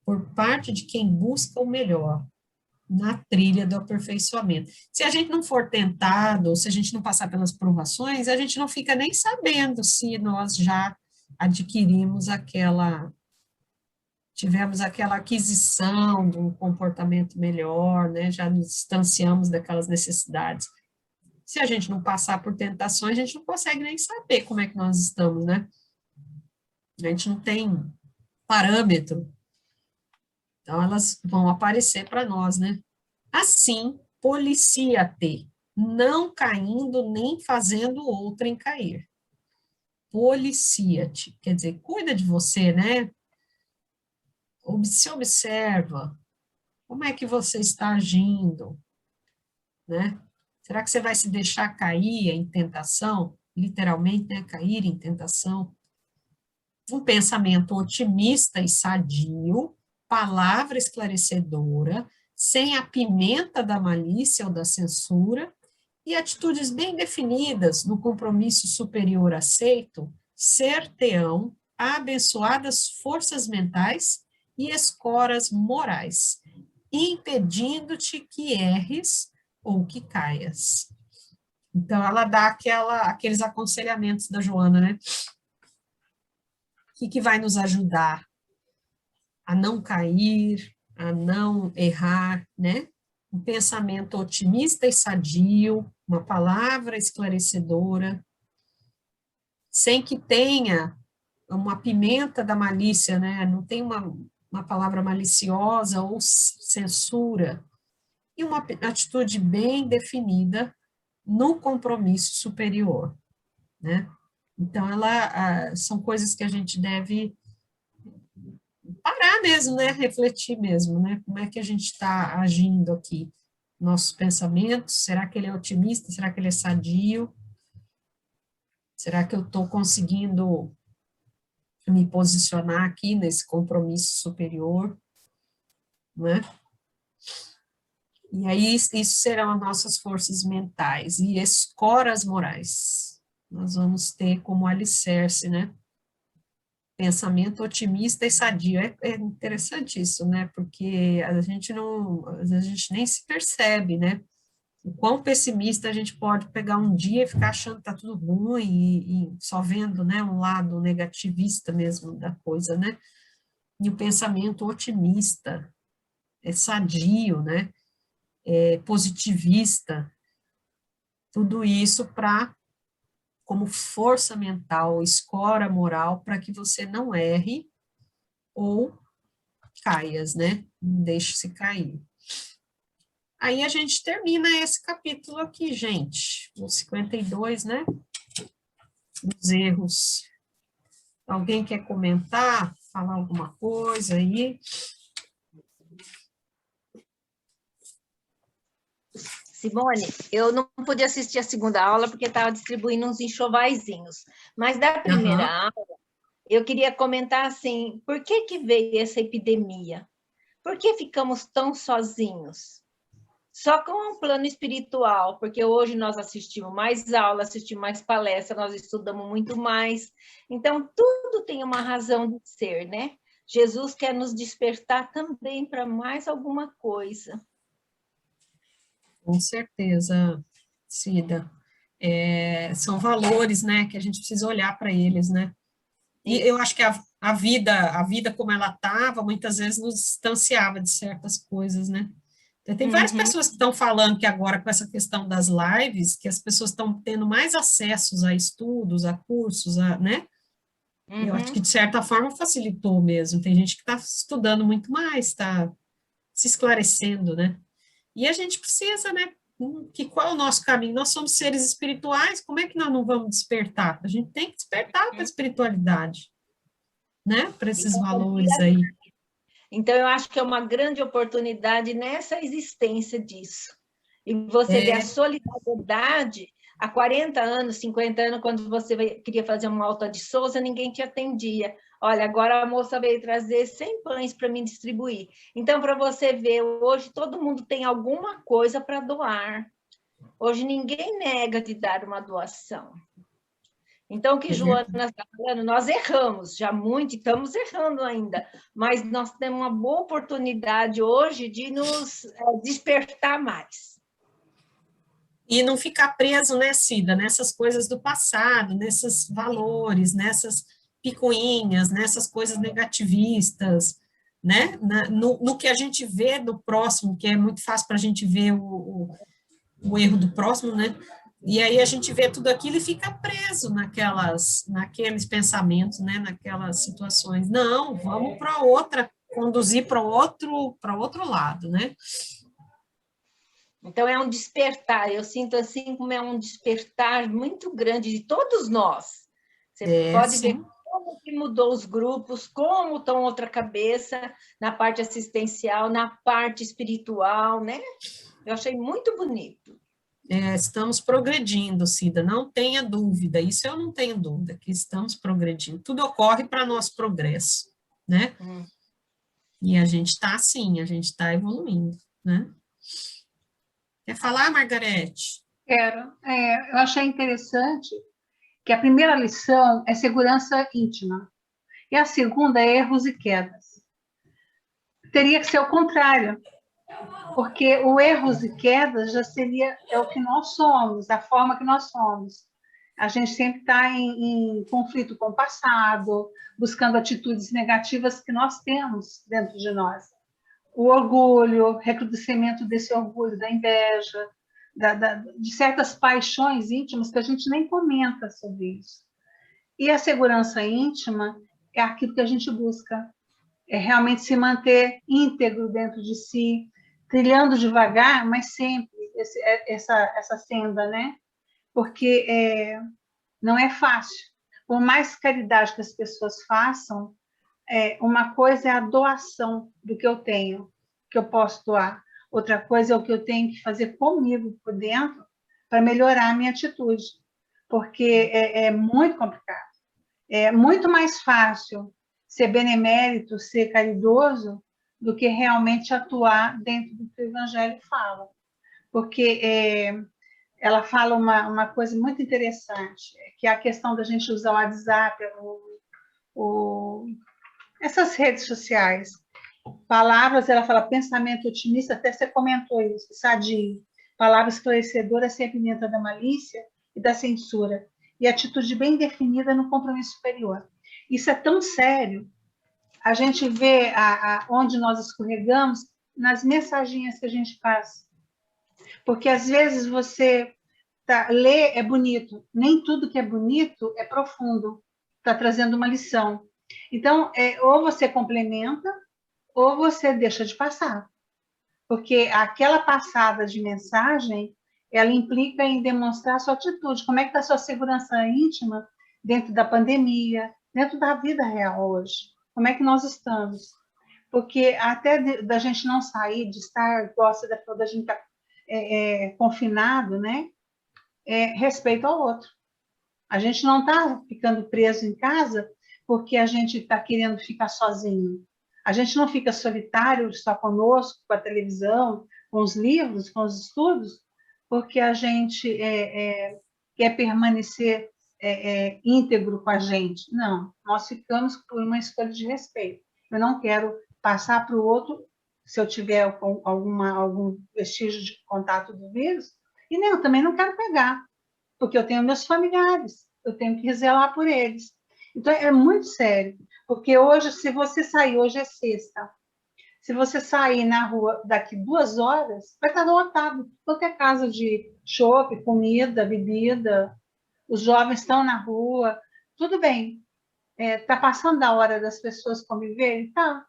Por parte de quem busca o melhor, na trilha do aperfeiçoamento. Se a gente não for tentado, ou se a gente não passar pelas provações, a gente não fica nem sabendo se nós já adquirimos tivemos aquela aquisição de um comportamento melhor, né, já nos distanciamos daquelas necessidades. Se a gente não passar por tentações, a gente não consegue nem saber como é que nós estamos, né? A gente não tem parâmetro. Então, elas vão aparecer para nós, né? Assim, policia-te, não caindo nem fazendo outrem cair. Policia-te, quer dizer, cuida de você, né? Se observa, como é que você está agindo, né? Será que você vai se deixar cair em tentação? Literalmente, né? Cair em tentação. Um pensamento otimista e sadio, palavra esclarecedora, sem a pimenta da malícia ou da censura, e atitudes bem definidas no compromisso superior aceito, ser-te-ão abençoadas forças mentais e escoras morais, impedindo-te que erres ou que caias. Então, ela dá aqueles aconselhamentos da Joana, né? Que vai nos ajudar a não cair, a não errar, né? Um pensamento otimista e sadio, uma palavra esclarecedora, sem que tenha uma pimenta da malícia, né? Não tem uma palavra maliciosa ou censura, e uma atitude bem definida no compromisso superior, né? Então, são coisas que a gente deve parar mesmo, né? Refletir mesmo, né? Como é que a gente está agindo aqui? Nossos pensamentos, será que ele é otimista? Será que ele é sadio? Será que eu estou conseguindo me posicionar aqui nesse compromisso superior, né? E aí, isso serão as nossas forças mentais e escoras morais. Nós vamos ter como alicerce, né? Pensamento otimista e sadio. É interessante isso, né? Porque a gente não, às vezes a gente nem se percebe, né? O quão pessimista a gente pode pegar um dia e ficar achando que tá tudo ruim e só vendo, né, um lado negativista mesmo da coisa, né? E o pensamento otimista, sadio, né? Positivista, tudo isso para como força mental, escora moral, para que você não erre ou caias, né? Não deixe-se cair. Aí a gente termina esse capítulo aqui, gente, o 52, né? Os erros. Alguém quer comentar, falar alguma coisa aí? Simone, eu não pude assistir a segunda aula porque estava distribuindo uns enxovaizinhos, mas da primeira aula, eu queria comentar assim, por que que veio essa epidemia? Por que ficamos tão sozinhos? Só com um plano espiritual, porque hoje nós assistimos mais aulas, assistimos mais palestras, nós estudamos muito mais. Então, tudo tem uma razão de ser, né? Jesus quer nos despertar também para mais alguma coisa. Com certeza, Cida. São valores, né, que a gente precisa olhar para eles, né? E eu acho que a vida como ela estava, muitas vezes nos distanciava de certas coisas, né? Então, tem várias pessoas que estão falando que agora, com essa questão das lives, que as pessoas estão tendo mais acessos a estudos, a cursos, né? Eu acho que, de certa forma, facilitou mesmo. Tem gente que está estudando muito mais, está se esclarecendo, né? E a gente precisa, né? Qual é o nosso caminho? Nós somos seres espirituais, como é que nós não vamos despertar? A gente tem que despertar para a espiritualidade, né? Para esses valores aí. Então, eu acho que é uma grande oportunidade nessa existência disso. E você vê a solidariedade, há 40 anos, 50 anos, quando você queria fazer uma alta de Souza, ninguém te atendia. Olha, agora a moça veio trazer 100 pães para mim distribuir. Então, para você ver, hoje todo mundo tem alguma coisa para doar. Hoje ninguém nega de dar uma doação. Então, o que Joana está falando, nós erramos já muito, e estamos errando ainda, mas nós temos uma boa oportunidade hoje de nos despertar mais. E não ficar preso, né, Cida, nessas coisas do passado, nesses valores, nessas picuinhas, nessas coisas negativistas, né, no que a gente vê do próximo, que é muito fácil para a gente ver o erro do próximo, né, e aí a gente vê tudo aquilo e fica preso naqueles pensamentos, né, naquelas situações. Não, vamos para outra, conduzir para outro lado, né? Então, é um despertar, eu sinto assim como é um despertar muito grande de todos nós. Você pode ver como que mudou os grupos, como estão outra cabeça na parte assistencial, na parte espiritual, né? Eu achei muito bonito. Estamos progredindo, Cida, não tenha dúvida, isso eu não tenho dúvida, que estamos progredindo, tudo ocorre para nosso progresso, né? E a gente está assim, a gente está evoluindo, né? Quer falar, Margarete? Quero. Eu achei interessante que a primeira lição é segurança íntima, e a segunda é erros e quedas. Teria que ser o contrário, porque o erros e quedas já é o que nós somos, a forma que nós somos. A gente sempre está em conflito com o passado, buscando atitudes negativas que nós temos dentro de nós. O orgulho, recrudescimento desse orgulho, da inveja, de certas paixões íntimas que a gente nem comenta sobre isso. E a segurança íntima é aquilo que a gente busca, é realmente se manter íntegro dentro de si, trilhando devagar, mas sempre essa senda, né? Porque não é fácil. Por mais caridade que as pessoas façam, uma coisa é a doação do que eu tenho, que eu posso doar. Outra coisa é o que eu tenho que fazer comigo por dentro para melhorar a minha atitude, porque é muito complicado. É muito mais fácil ser benemérito, ser caridoso, do que realmente atuar dentro do que o Evangelho fala. Porque ela fala uma coisa muito interessante, que é a questão da gente usar o WhatsApp, essas redes sociais. Palavras, ela fala pensamento otimista, até você comentou isso, sadio. Palavra esclarecedora sem a pimenta da malícia e da censura. E atitude bem definida no compromisso superior. Isso é tão sério. A gente vê onde nós escorregamos nas mensaginhas que a gente faz. Porque, às vezes, você lê é bonito. Nem tudo que é bonito é profundo. Está trazendo uma lição. Então, ou você complementa, ou você deixa de passar. Porque aquela passada de mensagem, ela implica em demonstrar a sua atitude. Como é que está a sua segurança íntima dentro da pandemia, dentro da vida real hoje? Como é que nós estamos? Porque até da gente não sair, de estar, gosta da gente estar confinado, né? Respeito ao outro. A gente não está ficando preso em casa porque a gente está querendo ficar sozinho. A gente não fica solitário só conosco, com a televisão, com os livros, com os estudos, porque a gente quer permanecer íntegro com a gente. Não, nós ficamos por uma escolha de respeito. Eu não quero passar para o outro, se eu tiver algum vestígio de contato do vírus, e nem eu também não quero pegar, porque eu tenho meus familiares, eu tenho que zelar por eles. Então, é muito sério, porque hoje, se você sair, hoje é sexta, se você sair na rua daqui 2 horas, vai estar lotado, qualquer casa de chopp, comida, bebida, os jovens estão na rua, tudo bem, está passando a hora das pessoas conviverem? Tá,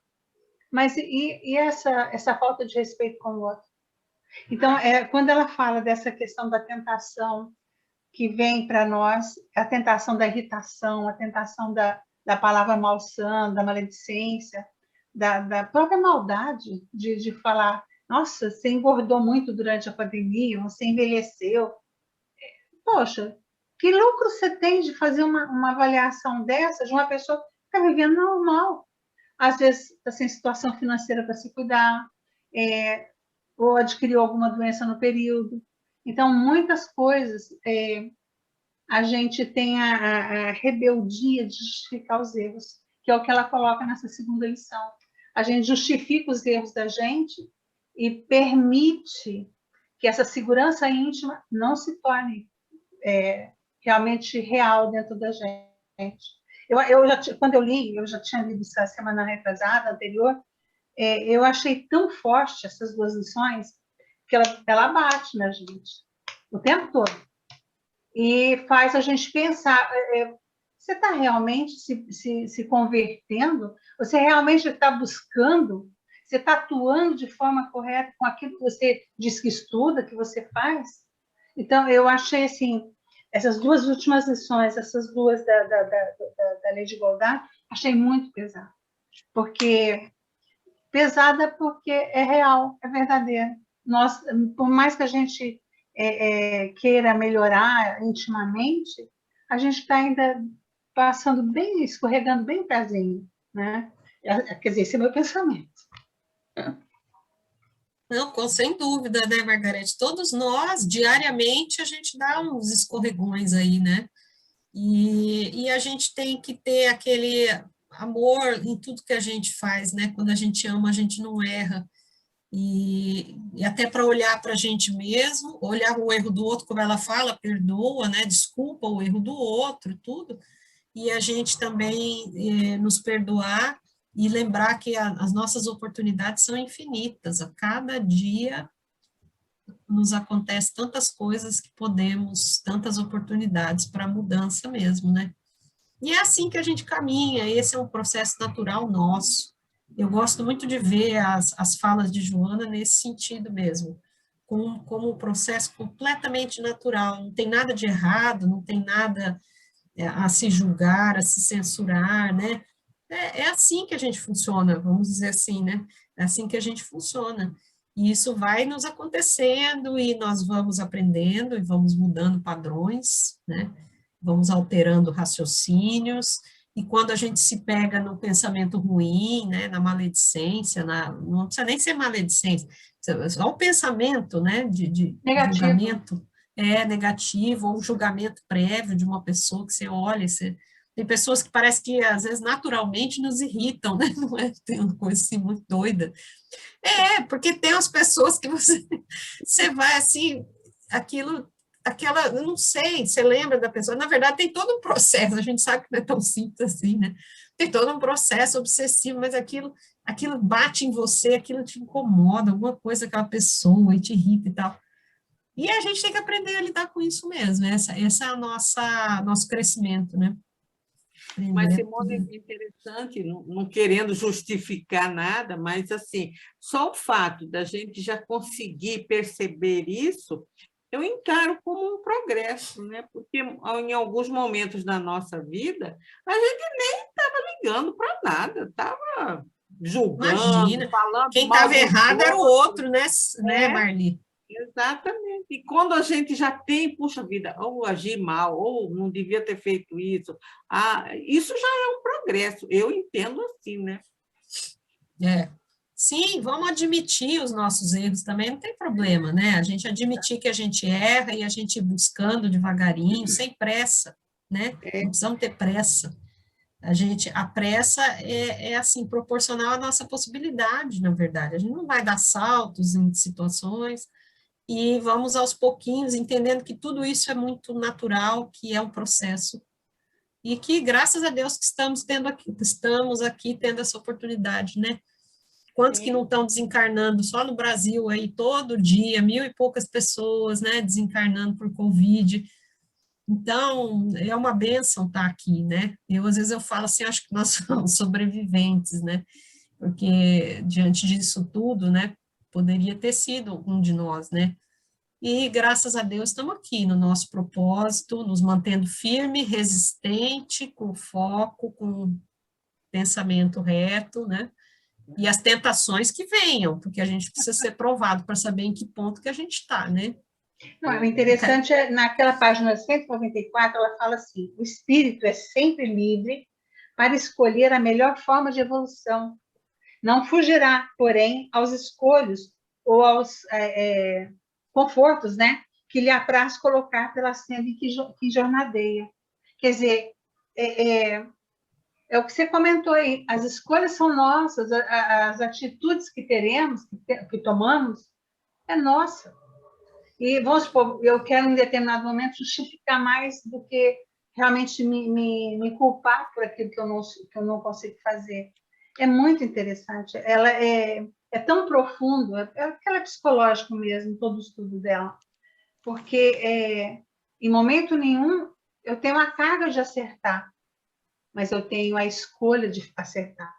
mas e essa falta de respeito com o outro? Então, quando ela fala dessa questão da tentação que vem para nós, a tentação da irritação, a tentação da palavra malsã, da maledicência, da própria maldade de falar, nossa, você engordou muito durante a pandemia, você envelheceu. Poxa, que lucro você tem de fazer uma avaliação dessa de uma pessoa que está vivendo normal? Às vezes está sem situação financeira para se cuidar, ou adquiriu alguma doença no período. Então, muitas coisas, a gente tem a rebeldia de justificar os erros, que é o que ela coloca nessa segunda lição. A gente justifica os erros da gente e permite que essa segurança íntima não se torne realmente real dentro da gente. Quando eu li, eu já tinha lido essa semana retrasada, anterior, eu achei tão forte essas 2 lições que ela bate na gente o tempo todo e faz a gente pensar, você está realmente se convertendo? Você realmente está buscando? Você está atuando de forma correta com aquilo que você diz que estuda, que você faz? Então, eu achei, assim, essas 2 últimas lições, essas 2 da Lei de Igualdade, achei muito pesado. Pesada porque é real, é verdadeira. Nós, por mais que a gente queira melhorar intimamente, a gente está ainda passando bem, escorregando bem o pezinho, né? Quer dizer, esse é o meu pensamento. Não, sem dúvida, né, Margarete? Todos nós, diariamente, a gente dá uns escorregões aí, né? E a gente tem que ter aquele amor em tudo que a gente faz, né? Quando a gente ama, a gente não erra. E até para olhar para a gente mesmo, olhar o erro do outro, como ela fala, perdoa, né? Desculpa o erro do outro, tudo. E a gente também nos perdoar e lembrar que as nossas oportunidades são infinitas. A cada dia nos acontece tantas coisas que podemos, tantas oportunidades para mudança mesmo, né? E é assim que a gente caminha, esse é um processo natural nosso. Eu gosto muito de ver as falas de Joana nesse sentido mesmo, como um processo completamente natural, não tem nada de errado, não tem nada a se julgar, a se censurar, né? É assim que a gente funciona, vamos dizer assim, né? É assim que a gente funciona. E isso vai nos acontecendo e nós vamos aprendendo e vamos mudando padrões, né? vamos alterando raciocínios, e quando a gente se pega no pensamento ruim, né, na maledicência, não precisa nem ser maledicência, só o pensamento, né, de Negativo. julgamento negativo, ou um julgamento prévio de uma pessoa que você olha, tem pessoas que parece que, às vezes, naturalmente nos irritam, né, não é? Tem uma coisa assim muito doida. Porque tem as pessoas que você vai assim, eu não sei, você lembra da pessoa, na verdade tem todo um processo, a gente sabe que não é tão simples assim, né? Tem todo um processo obsessivo, mas aquilo bate em você, aquilo te incomoda, alguma coisa aquela pessoa e te irrita e tal. E a gente tem que aprender a lidar com isso mesmo, essa é a nosso crescimento, né? Mas, Simone, é interessante, não querendo justificar nada, mas, assim, só o fato da gente já conseguir perceber isso, eu encaro como um progresso, né? Porque em alguns momentos da nossa vida, a gente nem estava ligando para nada, estava julgando, Imagina, falando quem mal estava dos errado era o outro, né, É. Marli? Exatamente. E quando a gente já tem, puxa vida, ou agir mal, ou não devia ter feito isso, isso já é um progresso. Eu entendo assim, né? Sim, vamos admitir os nossos erros também, não tem problema, né? A gente admitir que a gente erra e a gente ir buscando devagarinho, sem pressa, né? Não precisamos ter pressa. A pressa é assim, proporcional à nossa possibilidade, na verdade. A gente não vai dar saltos em situações, e vamos aos pouquinhos, entendendo que tudo isso é muito natural, que é um processo, e que, graças a Deus, que estamos aqui tendo essa oportunidade, né? Quantos que não estão desencarnando só no Brasil aí, todo dia, 1.000 e poucas pessoas, né, desencarnando por Covid. Então, é uma bênção estar aqui, né? Às vezes eu falo assim, acho que nós somos sobreviventes, né? Porque, diante disso tudo, né, poderia ter sido um de nós, né? E, graças a Deus, estamos aqui no nosso propósito, nos mantendo firme, resistente, com foco, com pensamento reto, né? E as tentações que venham, porque a gente precisa ser provado para saber em que ponto que a gente está, né? Não, o interessante é, naquela página 194, ela fala assim, o espírito é sempre livre para escolher a melhor forma de evolução. Não fugirá, porém, aos escolhos ou aos confortos, né, que lhe apraz colocar pela senda que jornadeia. Quer dizer, é o que você comentou aí, as escolhas são nossas, as atitudes que teremos, que tomamos, é nossa. E, vamos supor, eu quero, em determinado momento, justificar mais do que realmente me culpar por aquilo que eu não consigo fazer. É muito interessante. Ela é tão profundo, aquela psicológico mesmo, todo o estudo dela. Porque, em momento nenhum, eu tenho a carga de acertar, mas eu tenho a escolha de acertar.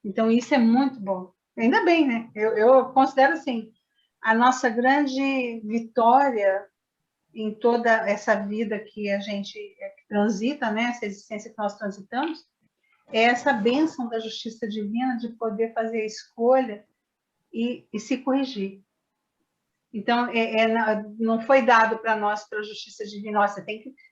Então, isso é muito bom. Ainda bem, né? Eu considero, assim, a nossa grande vitória em toda essa vida que a gente transita, né? Essa existência que nós transitamos, é essa bênção da justiça divina de poder fazer a escolha e se corrigir. Então, não foi dado para nós, pela justiça divina, nossa,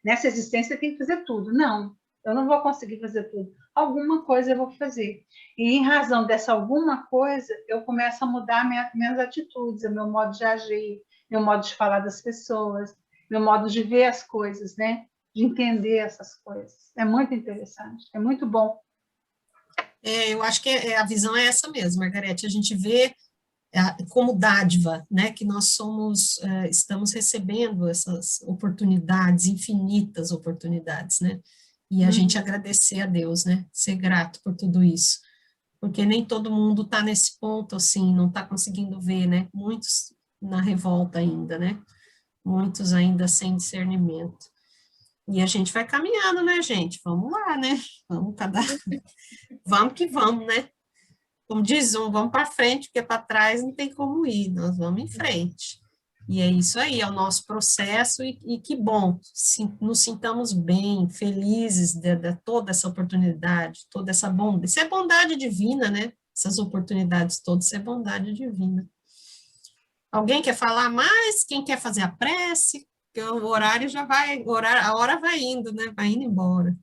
nessa existência tem que fazer tudo. Não, eu não vou conseguir fazer tudo. Alguma coisa eu vou fazer. E, em razão dessa alguma coisa, eu começo a mudar minhas atitudes, o meu modo de agir, meu modo de falar das pessoas, meu modo de ver as coisas, né? De entender essas coisas. É muito interessante, é muito bom. Eu acho que a visão é essa mesmo, Margarete, a gente vê como dádiva, né, que nós estamos recebendo essas oportunidades, infinitas oportunidades, né, e a gente agradecer a Deus, né, ser grato por tudo isso, porque nem todo mundo está nesse ponto, assim, não está conseguindo ver, né, muitos na revolta ainda, né, muitos ainda sem discernimento. E a gente vai caminhando, né, gente? Vamos lá, né? Vamos que vamos, né? Como diz vamos para frente, porque para trás não tem como ir, nós vamos em frente. E é isso aí, é o nosso processo, e que bom, nos sintamos bem, felizes de toda essa oportunidade, toda essa bondade. Isso é bondade divina, né? Essas oportunidades todas, isso é bondade divina. Alguém quer falar mais? Quem quer fazer a prece? porque o horário já vai, a hora vai indo, né? Vai indo embora.